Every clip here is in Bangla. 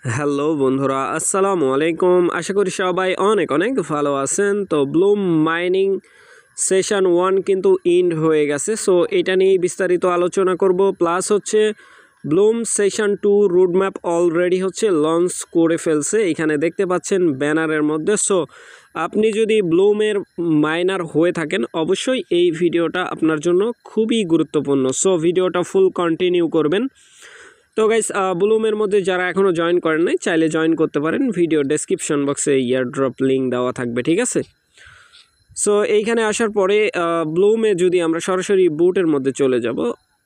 হ্যালো বন্ধুরা, আসসালামু আলাইকুম। আশা করি সবাই অনেক অনেক ভালো আছেন। তো ব্লুম মাইনিং সেশন 1 কিন্তু ইন্ড হয়ে গেছে। সো এটা নিয়ে বিস্তারিত আলোচনা করব। প্লাস হচ্ছে Bloom session 2 route map already হচ্ছে লঞ্চ করে ফেলছে, এখানে দেখতে পাচ্ছেন ব্যানারের মধ্যে। সো আপনি যদি ব্লুমের মাইনার হয়ে থাকেন অবশ্যই এই ভিডিওটা আপনার জন্য খুবই গুরুত্বপূর্ণ। সো ভিডিওটা ফুল কন্টিনিউ করবেন। তো গাইস, ব্লুমের মধ্যে যারা এখনও জয়েন করেন নাই চাইলে জয়েন করতে পারেন। ভিডিও ডেসক্রিপশন বক্সে ইয়ারড্রপ লিঙ্ক দেওয়া থাকবে, ঠিক আছে। সো এইখানে আসার পরে ব্লুমে যদি আমরা সরাসরি বুটের মধ্যে চলে যাব,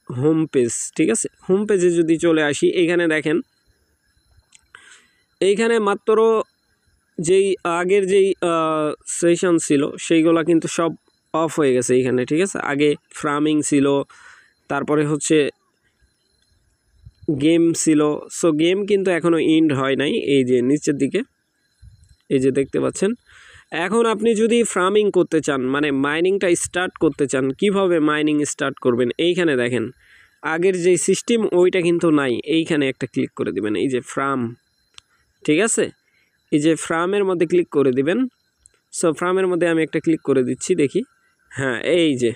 হোম পেজ, ঠিক আছে। হোম পেজে যদি চলে আসি, এইখানে দেখেন এইখানে মাত্র যেই আগের যেই সেশন ছিল সেইগুলো কিন্তু সব অফ হয়ে গেছে এইখানে, ঠিক আছে। আগে ফার্মিং ছিল, তারপরে হচ্ছে গেম ছিল। সো গেম কিন্তু এখনও ইন্ড হয় নাই, এই যে নিচের দিকে এই যে দেখতে পাচ্ছেন। এখন আপনি যদি ফার্মিং করতে চান, মানে মাইনিংটা স্টার্ট করতে চান, কিভাবে মাইনিং স্টার্ট করবেন এইখানে দেখেন আগের যে সিস্টেম ওইটা কিন্তু নাই। এইখানে একটা ক্লিক করে দিবেন, এই যে ফার্ম, ঠিক আছে। এই যে ফার্মের মধ্যে ক্লিক করে দিবেন। সো ফার্মের মধ্যে আমি একটা ক্লিক করে দিচ্ছি, দেখি। হ্যাঁ, এই যে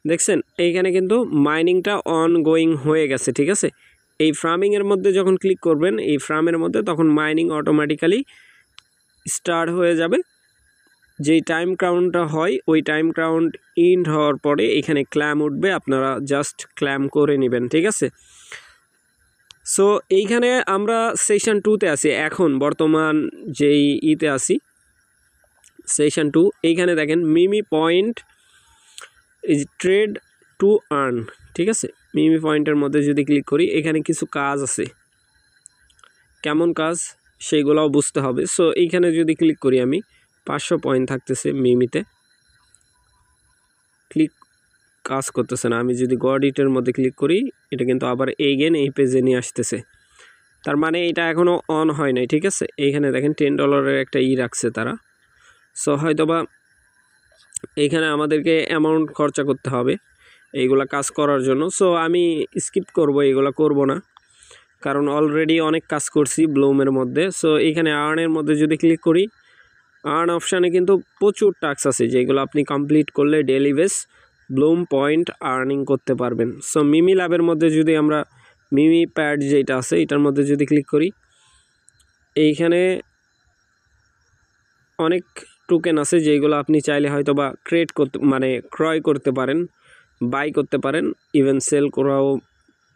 দেখছেন এইখানে কিন্তু মাইনিংটা অনগোয়িং হয়ে গেছে, ঠিক আছে। এই ফার্মিংয়ের মধ্যে যখন ক্লিক করবেন এই ফার্মের মধ্যে, তখন মাইনিং অটোমেটিক্যালি স্টার্ট হয়ে যাবে। যেই টাইম কাউন্টটা হয় ওই টাইম কাউন্ট ইন্ড হওয়ার পরে এখানে ক্ল্যাম উঠবে, আপনারা জাস্ট ক্ল্যাম করে নেবেন, ঠিক আছে। সো এইখানে আমরা সেশন 2তে আছি এখন, বর্তমান যেই ইতে আছি সেশন 2। এইখানে দেখেন মিমি point is trade to earn, ঠিক আছে। মিমি পয়েন্টের মধ্যে যদি ক্লিক করি এখানে কিছু কাজ আছে, কেমন কাজ সেইগুলোও বুঝতে হবে। সো এইখানে যদি ক্লিক করি আমি 500 পয়েন্ট থাকতেছে মিমিতে, ক্লিক কাজ করতেছে না। আমি যদি গডিটের মধ্যে ক্লিক করি এটা কিন্তু আবার এগেন এই পেজে নিয়ে আসতেছে, তার মানে এটা এখনও অন হয় নাই, ঠিক আছে। এইখানে দেখেন $10 একটা রাখছে তারা। সো হয়তোবা এইখানে আমাদেরকে অ্যামাউন্ট খরচা করতে হবে এইগুলা কাজ করার জন্য। সো আমি স্কিপ করব, এইগুলা করব না, কারণ অলরেডি অনেক কাজ করছি ব্লুমের মধ্যে। সো এইখানে আর্নের মধ্যে যদি ক্লিক করি, আর্ন অপশানে কিন্তু প্রচুর টাস্ক আছে যেগুলো আপনি কমপ্লিট করলে daily base Bloom point earning করতে পারবেন। সো মিমি ল্যাবের মধ্যে যদি আমরা মিমি প্যাড যেটা আছে এটার মধ্যে যদি ক্লিক করি, এইখানে অনেক টোকেন আছে যেগুলো আপনি চাইলে হয়তো বা ক্রিয়েট করতে, মানে ক্রয় করতে পারেন, বাই করতে পারেন, ইভেন সেল করাও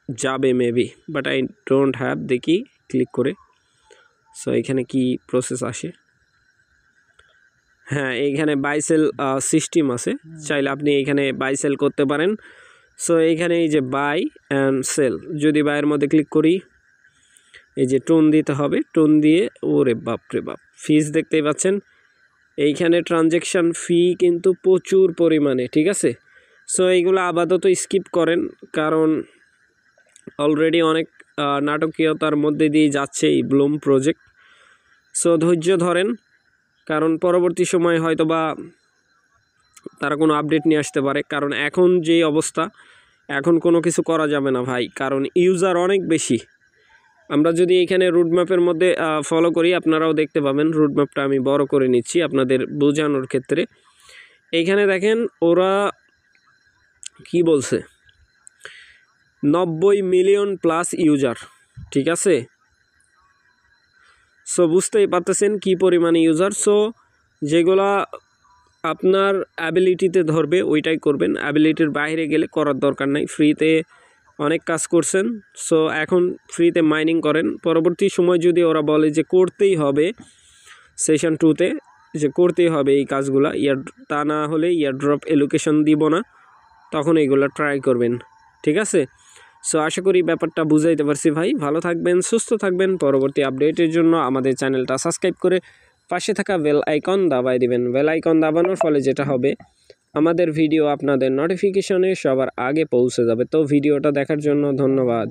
যাবে maybe, but I don't have. দেখি ক্লিক করে। সো এখানে কি প্রসেস আসে, হ্যাঁ এইখানে বাই সেল সিস্টেম আছে, চাইলে আপনি এইখানে বাই সেল করতে পারেন। সো এইখানে এই যে বাই অ্যান্ড সেল, যদি বাইয়ের মধ্যে ক্লিক করি এই যে টোন দিতে হবে, টোন দিয়ে ওরে বাপরে বাপ ফিস দেখতেই পাচ্ছেন। এইখানে ট্রানজ্যাকশান ফি কিন্তু প্রচুর পরিমাণে, ঠিক আছে। সো এইগুলো আপাতত স্কিপ করেন, কারণ অলরেডি অনেক নাটকীয়তার মধ্যে দিয়ে যাচ্ছে এই ব্লুম প্রজেক্ট। সো ধৈর্য ধরেন, কারণ পরবর্তী সময় হয়তো বা তারা কোনো আপডেট নিয়ে আসতে পারে। কারণ এখন যে অবস্থা, এখন কোনো কিছু করা যাবে না ভাই, কারণ ইউজার অনেক বেশি। আমরা যদি এখানে রুটম্যাপের মধ্যে ফলো করি, আপনারাও দেখতে পাবেন। রুটম্যাপটা আমি বড় করে নিচ্ছি আপনাদের বোঝানোর ক্ষেত্রে। এইখানে দেখেন ওরা কি বলছে, 90 মিলিয়ন প্লাস ইউজার, ঠিক আছে। সো বুঝতেই পারতেছেন কি পরিমাণে ইউজার। সো যেগুলা আপনার অ্যাবিলিটিতে ধরবে ওইটাই করবেন, অ্যাবিলিটির বাইরে গেলে করার দরকার নাই। ফ্রিতে অনেক কাজ করছেন, সো এখন ফ্রিতে মাইনিং করেন। পরবর্তী সময় যদি ওরা বলে যে করতেই হবে সেশন 2তে, যে করতেই হবে এই কাজগুলা, তা না হলে ইয়ারড্রপ এলোকেশন দিব না, তখন এইগুলো ট্রাই করবেন, ঠিক আছে। সো আশা করি ব্যাপারটা বুঝাইতে পারছি ভাই। ভালো থাকবেন, সুস্থ থাকবেন। পরবর্তী আপডেটের জন্য আমাদের চ্যানেলটা সাবস্ক্রাইব করে পাশে থাকা বেল আইকন দাবাই দিবেন। বেল আইকন দাবানোর ফলে যেটা হবে, আমাদের ভিডিও আপনাদের নোটিফিকেশনে সবার আগে পৌঁছে যাবে। তো ভিডিওটা দেখার জন্য ধন্যবাদ।